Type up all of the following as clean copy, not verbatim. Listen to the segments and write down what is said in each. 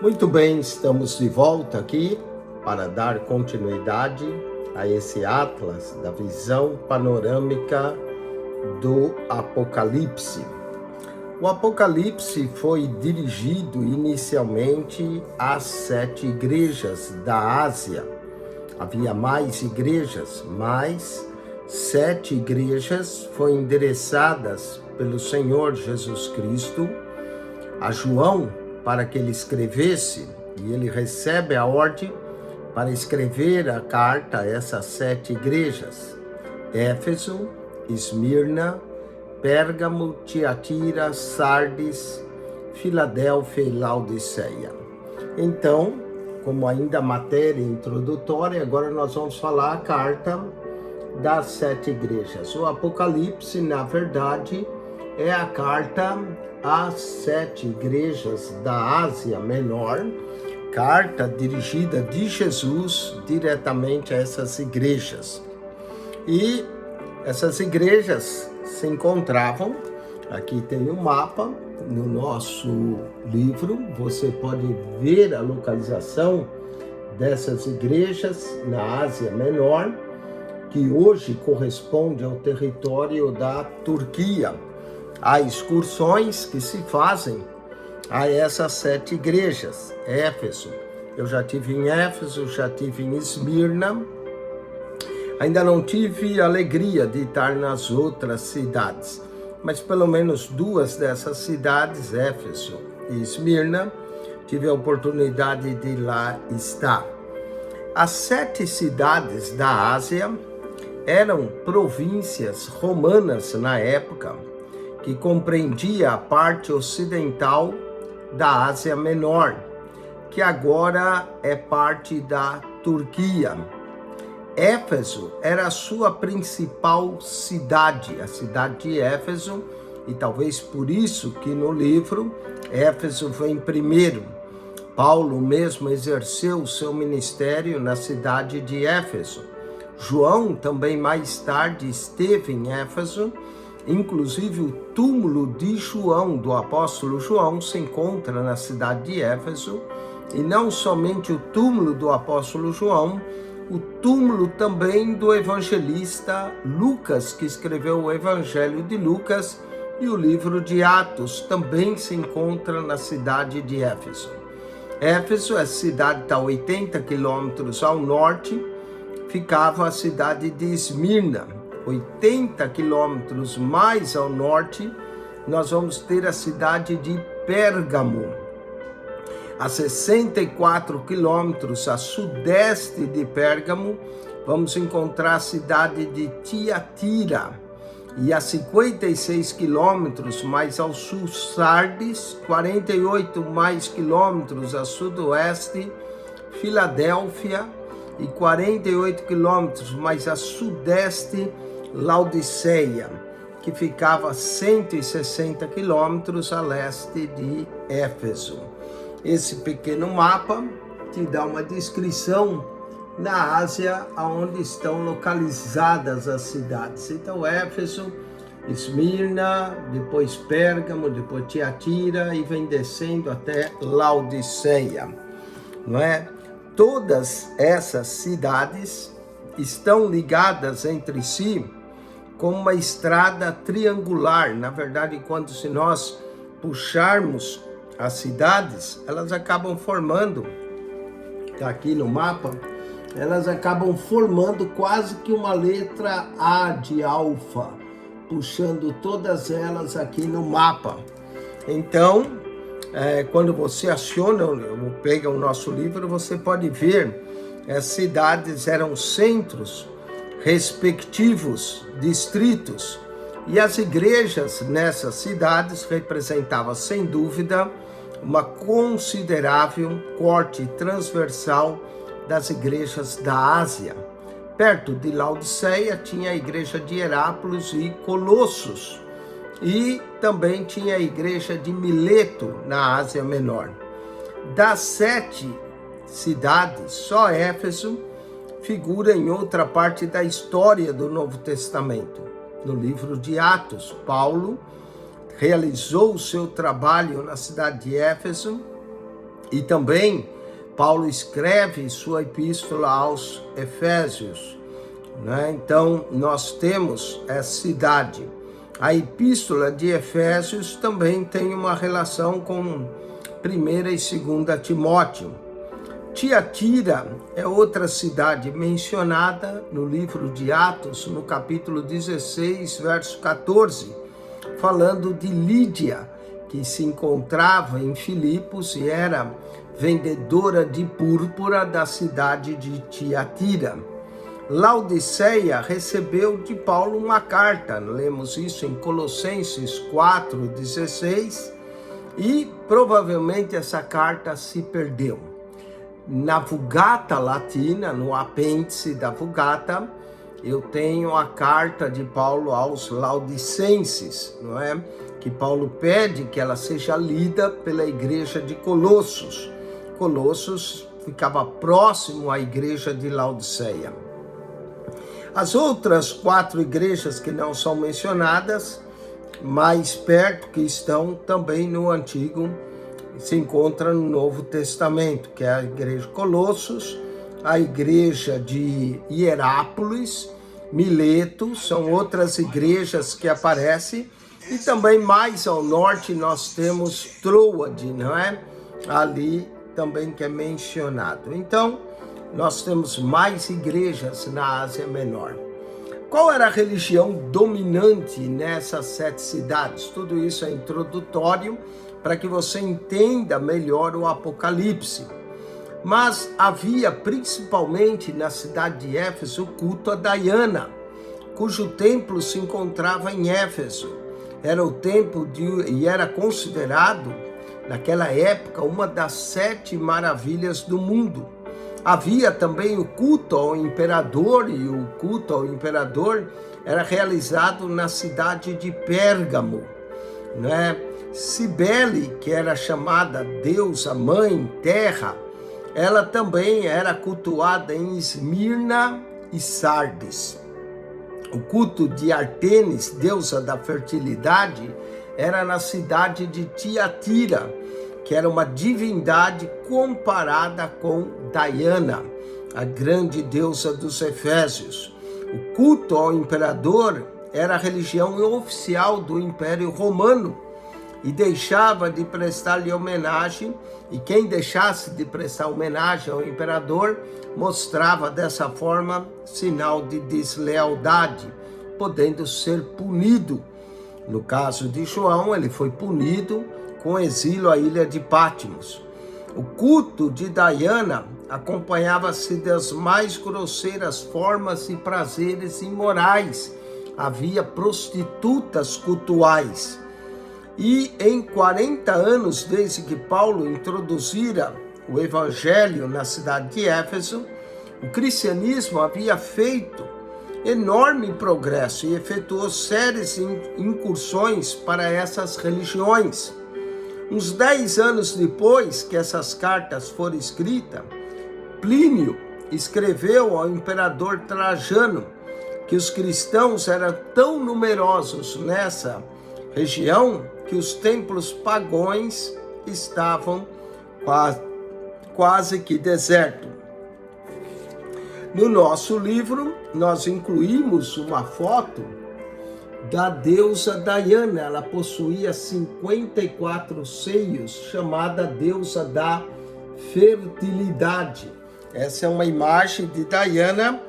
Muito bem, estamos de volta aqui para dar continuidade a esse atlas da visão panorâmica do Apocalipse. O Apocalipse foi dirigido inicialmente às 7 igrejas da Ásia. Havia mais igrejas, mas 7 igrejas foram endereçadas pelo Senhor Jesus Cristo a João para que ele escrevesse, e ele recebe a ordem para escrever a carta a essas 7 igrejas: Éfeso, Esmirna, Pérgamo, Tiatira, Sardes, Filadélfia e Laodiceia. Então, como ainda matéria introdutória, agora nós vamos falar a carta das 7 igrejas. O Apocalipse, na verdade, é a carta às 7 igrejas da Ásia Menor, carta dirigida de Jesus diretamente a essas igrejas. E essas igrejas se encontravam, aqui tem um mapa no nosso livro, você pode ver a localização dessas igrejas na Ásia Menor, que hoje corresponde ao território da Turquia. Há excursões que se fazem a essas 7 igrejas. Éfeso, eu já tive em Éfeso, já tive em Esmirna. Ainda não tive a alegria de estar nas outras cidades, mas pelo menos 2 dessas cidades, Éfeso e Esmirna, tive a oportunidade de lá estar. As 7 cidades da Ásia eram províncias romanas na época, que compreendia a parte ocidental da Ásia Menor, que agora é parte da Turquia. Éfeso era a sua principal cidade, a cidade de Éfeso, e talvez por isso que no livro Éfeso vem primeiro. Paulo mesmo exerceu o seu ministério na cidade de Éfeso. João também mais tarde esteve em Éfeso, inclusive o túmulo de João, do apóstolo João, se encontra na cidade de Éfeso, e não somente o túmulo do apóstolo João, o túmulo também do evangelista Lucas, que escreveu o Evangelho de Lucas, e o livro de Atos também se encontra na cidade de Éfeso. Éfeso, a cidade está a 80 quilômetros ao norte, ficava a cidade de Esmirna. 80 quilômetros mais ao norte, nós vamos ter a cidade de Pérgamo. A 64 quilômetros a sudeste de Pérgamo, vamos encontrar a cidade de Tiatira. E a 56 quilômetros mais ao sul, Sardes. 48 mais quilômetros a sudoeste, Filadélfia. E 48 quilômetros mais a sudeste, Laodiceia, que ficava a 160 quilômetros a leste de Éfeso. Esse pequeno mapa te dá uma descrição na Ásia, onde estão localizadas as cidades. Então, Éfeso, Esmirna, depois Pérgamo, depois Tiatira, e vem descendo até Laodiceia, não é? Todas essas cidades estão ligadas entre si com uma estrada triangular. Na verdade, se nós puxarmos as cidades, elas acabam formando, está aqui no mapa, elas acabam formando quase que uma letra A de alfa, puxando todas elas aqui no mapa. Então, quando você aciona, pega o nosso livro, você pode ver, as cidades eram centros, respectivos distritos, e as igrejas nessas cidades representavam, sem dúvida, uma considerável corte transversal das igrejas da Ásia. Perto de Laodiceia tinha a igreja de Herápolis e Colossos, e também tinha a igreja de Mileto na Ásia Menor. Das 7 cidades, só Éfeso figura em outra parte da história do Novo Testamento. No livro de Atos, Paulo realizou o seu trabalho na cidade de Éfeso E também Paulo escreve sua epístola aos Efésios, né? Então nós temos essa cidade. A epístola de Efésios também tem uma relação com 1ª e 2ª Timóteo. Tiatira é outra cidade mencionada no livro de Atos, no capítulo 16, verso 14, falando de Lídia, que se encontrava em Filipos e era vendedora de púrpura da cidade de Tiatira. Laodiceia recebeu de Paulo uma carta, lemos isso em Colossenses 4,16, e provavelmente essa carta se perdeu. Na Vulgata Latina, no apêndice da Vulgata, eu tenho a carta de Paulo aos Laodicenses, não é? Que Paulo pede que ela seja lida pela igreja de Colossos. Colossos ficava próximo à igreja de Laodiceia. As outras 4 igrejas que não são mencionadas, mais perto, que estão também no Antigo, se encontra no Novo Testamento, que é a igreja de Colossos, a igreja de Hierápolis, Mileto, são outras igrejas que aparecem, e também mais ao norte nós temos Troade, não é? Ali também que é mencionado. Então, nós temos mais igrejas na Ásia Menor. Qual era a religião dominante nessas 7 cidades? Tudo isso é introdutório para que você entenda melhor o Apocalipse. Mas havia principalmente na cidade de Éfeso o culto a Diana, cujo templo se encontrava em Éfeso. Era o templo e era considerado, naquela época, uma das 7 maravilhas do mundo. Havia também o culto ao imperador, e o culto ao imperador era realizado na cidade de Pérgamo, né? Cibele, que era chamada deusa mãe terra, ela também era cultuada em Esmirna e Sardes. O culto de Ártemis, deusa da fertilidade, era na cidade de Tiatira, que era uma divindade comparada com Diana, a grande deusa dos Efésios. O culto ao imperador era a religião oficial do Império Romano e deixava de prestar-lhe homenagem, e quem deixasse de prestar homenagem ao imperador mostrava dessa forma sinal de deslealdade, podendo ser punido. No caso de João, ele foi punido com exílio à ilha de Patmos. O culto de Diana acompanhava-se das mais grosseiras formas e prazeres imorais. Havia prostitutas cultuais. E em 40 anos, desde que Paulo introduzira o evangelho na cidade de Éfeso, o cristianismo havia feito enorme progresso e efetuou sérias incursões para essas religiões. Uns 10 anos depois que essas cartas foram escritas, Plínio escreveu ao imperador Trajano que os cristãos eram tão numerosos nessa região que os templos pagãos estavam quase que desertos. No nosso livro, nós incluímos uma foto da deusa Diana. Ela possuía 54 seios, chamada deusa da fertilidade. Essa é uma imagem de Diana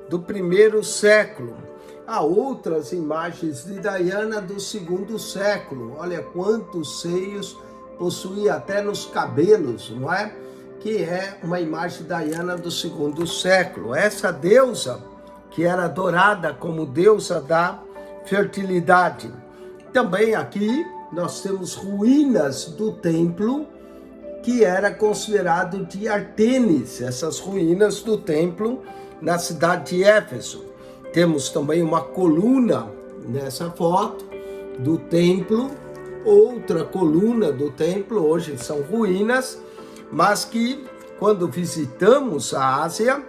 do 1º século. Há outras imagens de Diana do 2º século. Olha quantos seios possuía até nos cabelos, não é? Que é uma imagem de Diana do 2º século. Essa deusa que era adorada como deusa da fertilidade. Também aqui nós temos ruínas do templo que era considerado de Ártemis. Essas ruínas do templo na cidade de Éfeso. Temos também uma coluna nessa foto do templo, outra coluna do templo, hoje são ruínas, mas que quando visitamos a Ásia,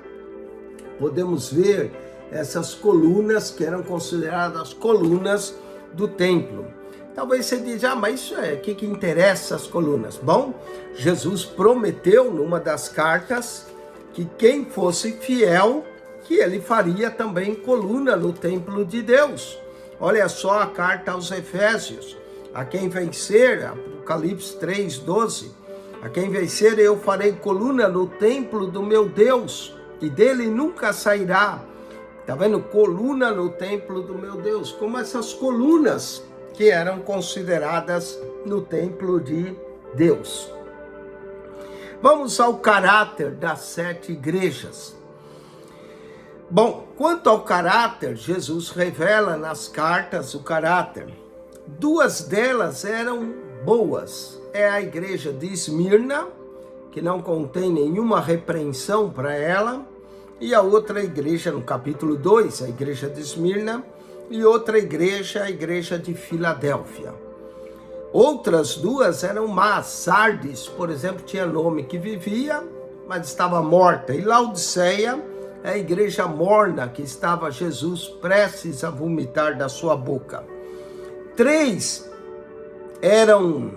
podemos ver essas colunas que eram consideradas colunas do templo. Talvez você diga, mas isso o que interessa as colunas? Bom, Jesus prometeu numa das cartas que quem fosse fiel, que ele faria também coluna no templo de Deus. Olha só a carta aos Efésios. A quem vencer, Apocalipse 3:12, a quem vencer eu farei coluna no templo do meu Deus, e dele nunca sairá. Tá vendo? Coluna no templo do meu Deus, como essas colunas que eram consideradas no templo de Deus. Vamos ao caráter das 7 igrejas. Bom, quanto ao caráter, Jesus revela nas cartas o caráter. 2 delas eram boas. É a igreja de Esmirna, que não contém nenhuma repreensão para ela, e a outra igreja, no capítulo 2, a igreja de Esmirna, e outra igreja, a igreja de Filadélfia. Outras 2 eram más. Sardes, por exemplo, tinha nome que vivia, mas estava morta. E Laodiceia é a igreja morna, que estava Jesus prestes a vomitar da sua boca. 3 eram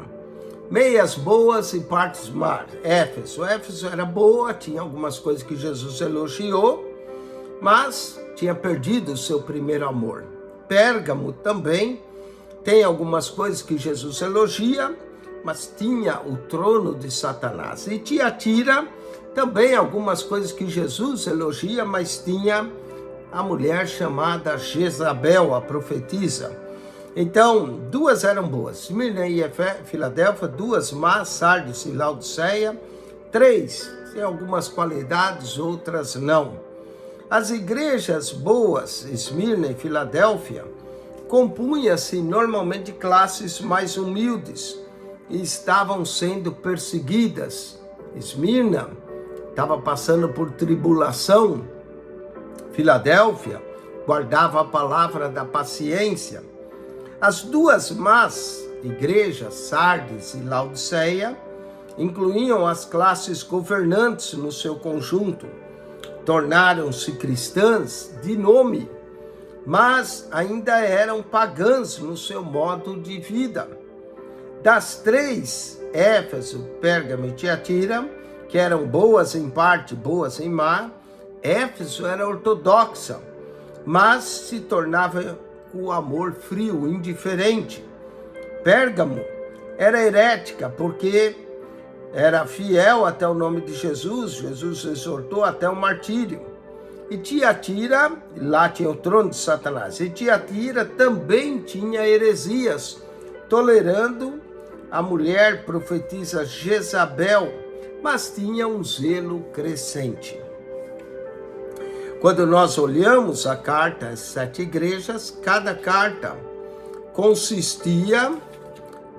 meias boas e partes más. Éfeso era boa, tinha algumas coisas que Jesus elogiou, mas tinha perdido o seu primeiro amor. Pérgamo também tem algumas coisas que Jesus elogia, mas tinha o trono de Satanás. E Tiatira também algumas coisas que Jesus elogia, mas tinha a mulher chamada Jezabel, a profetisa. Então, 2 eram boas, Esmirna e Filadélfia, 2 más, Sardes e Laodiceia. 3 tem algumas qualidades, outras não. As igrejas boas, Esmirna e Filadélfia, compunham-se normalmente de classes mais humildes e estavam sendo perseguidas. Esmirna estava passando por tribulação. Filadélfia guardava a palavra da paciência. As 2 más igrejas, Sardes e Laodiceia, incluíam as classes governantes no seu conjunto. Tornaram-se cristãs de nome, mas ainda eram pagãs no seu modo de vida. Das 3, Éfeso, Pérgamo e Tiatira, que eram boas em parte, boas em má, Éfeso era ortodoxa, mas se tornava com o amor frio, indiferente. Pérgamo era herética, porque era fiel até o nome de Jesus, Jesus exortou até o martírio. E Tiatira, lá tinha o trono de Satanás, e Tiatira também tinha heresias, tolerando a mulher profetisa Jezabel, mas tinha um zelo crescente. Quando nós olhamos a carta às 7 igrejas, cada carta consistia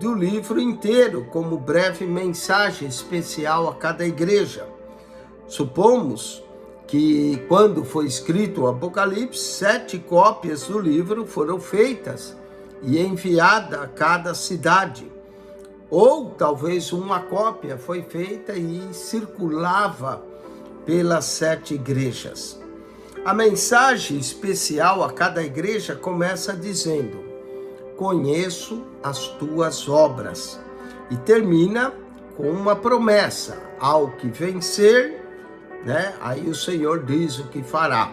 do livro inteiro, como breve mensagem especial a cada igreja. Supomos que quando foi escrito o Apocalipse, 7 cópias do livro foram feitas e enviada a cada cidade. Ou talvez uma cópia foi feita e circulava pelas 7 igrejas. A mensagem especial a cada igreja começa dizendo: conheço as tuas obras, e termina com uma promessa: ao que vencer, aí o Senhor diz o que fará.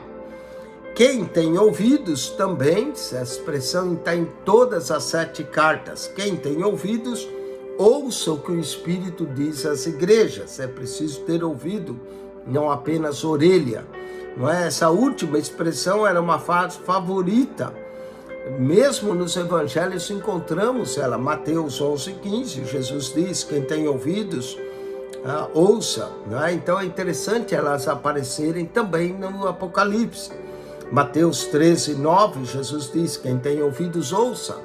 Quem tem ouvidos também, essa expressão está em todas as 7 cartas, quem tem ouvidos, ouça o que o Espírito diz às igrejas. É preciso ter ouvido, não apenas orelha. Não é? Essa última expressão era uma frase favorita. Mesmo nos evangelhos encontramos ela. Mateus 11:15, Jesus diz: quem tem ouvidos, ouça. Não é? Então é interessante elas aparecerem também no Apocalipse. Mateus 13:9, Jesus diz: quem tem ouvidos, ouça.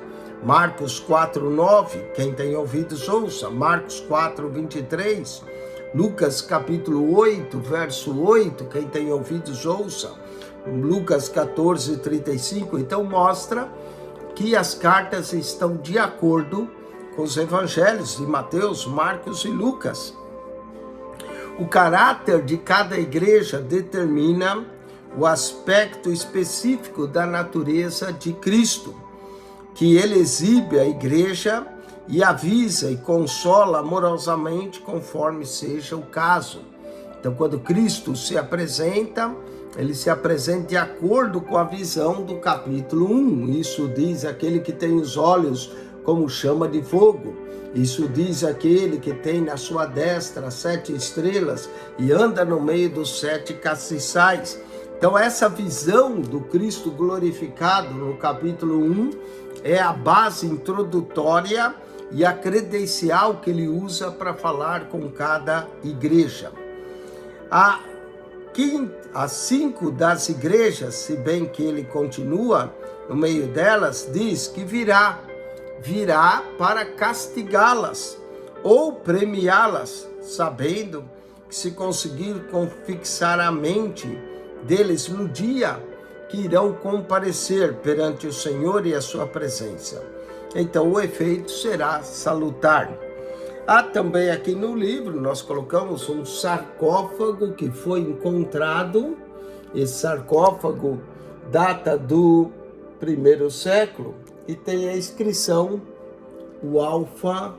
Marcos 4:9, quem tem ouvidos, ouça. Marcos 4:23, Lucas capítulo 8, verso 8, quem tem ouvidos, ouça. Lucas 14:35, então mostra que as cartas estão de acordo com os evangelhos de Mateus, Marcos e Lucas. O caráter de cada igreja determina o aspecto específico da natureza de Cristo. que ele exibe a igreja e avisa e consola amorosamente conforme seja o caso. Então, quando Cristo se apresenta, ele se apresenta de acordo com a visão do capítulo 1. Isso diz aquele que tem os olhos como chama de fogo. Isso diz aquele que tem na sua destra 7 estrelas e anda no meio dos 7 castiçais. Então, essa visão do Cristo glorificado no capítulo 1 é a base introdutória e a credencial que ele usa para falar com cada igreja. As 5 das igrejas, se bem que ele continua no meio delas, diz que virá para castigá-las ou premiá-las, sabendo que se conseguir fixar a mente deles no dia que irão comparecer perante o Senhor e a sua presença. Então o efeito será salutar. Há também aqui no livro, nós colocamos um sarcófago que foi encontrado. Esse sarcófago data do 1º século e tem a inscrição o Alfa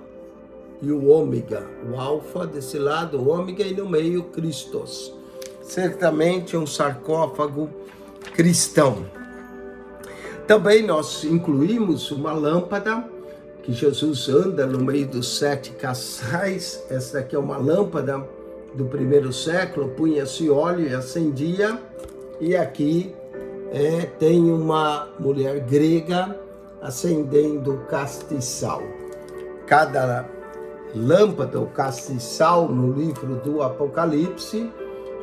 e o Ômega. O Alfa desse lado, o Ômega, e no meio Christos. Certamente um sarcófago cristão. Também nós incluímos uma lâmpada que Jesus anda no meio dos 7 castiçais. Essa daqui é uma lâmpada do 1º século, punha-se óleo e acendia. E aqui tem uma mulher grega acendendo o castiçal. Cada lâmpada ou castiçal no livro do Apocalipse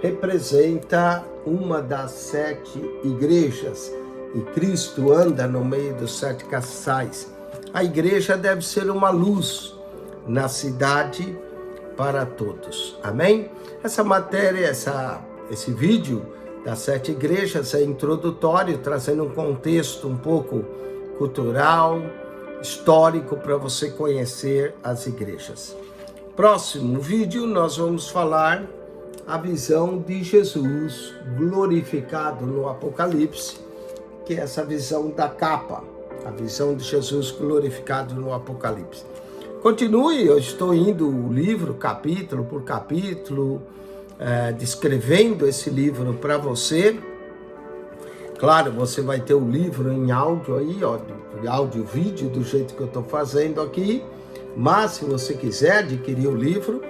representa uma das 7 igrejas. E Cristo anda no meio dos 7 castiçais. A igreja deve ser uma luz na cidade para todos. Amém? Essa matéria, esse vídeo das 7 igrejas é introdutório, trazendo um contexto um pouco cultural, histórico, para você conhecer as igrejas. Próximo vídeo, nós vamos falar a visão de Jesus glorificado no Apocalipse, que é essa visão da capa. A visão de Jesus glorificado no Apocalipse. Continue, eu estou indo livro, capítulo por capítulo, descrevendo esse livro para você. Claro, você vai ter o livro em áudio aí, áudio e vídeo, do jeito que eu estou fazendo aqui. Mas se você quiser adquirir o livro,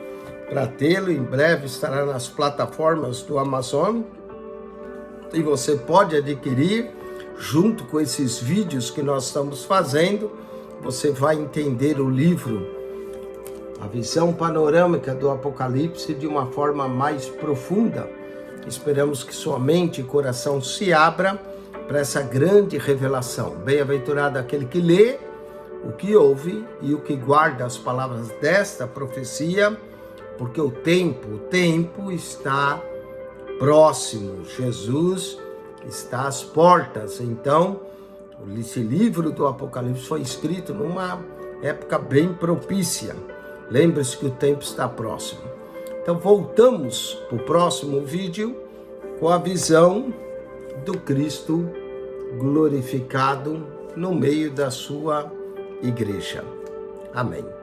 para tê-lo, em breve estará nas plataformas do Amazon. E você pode adquirir junto com esses vídeos que nós estamos fazendo. Você vai entender o livro, a visão panorâmica do Apocalipse, de uma forma mais profunda. Esperamos que sua mente e coração se abra para essa grande revelação. Bem-aventurado aquele que lê, o que ouve e o que guarda as palavras desta profecia, porque o tempo está próximo. Jesus está às portas. Então, esse livro do Apocalipse foi escrito numa época bem propícia. Lembre-se que o tempo está próximo. Então, voltamos para o próximo vídeo com a visão do Cristo glorificado no meio da sua igreja. Amém.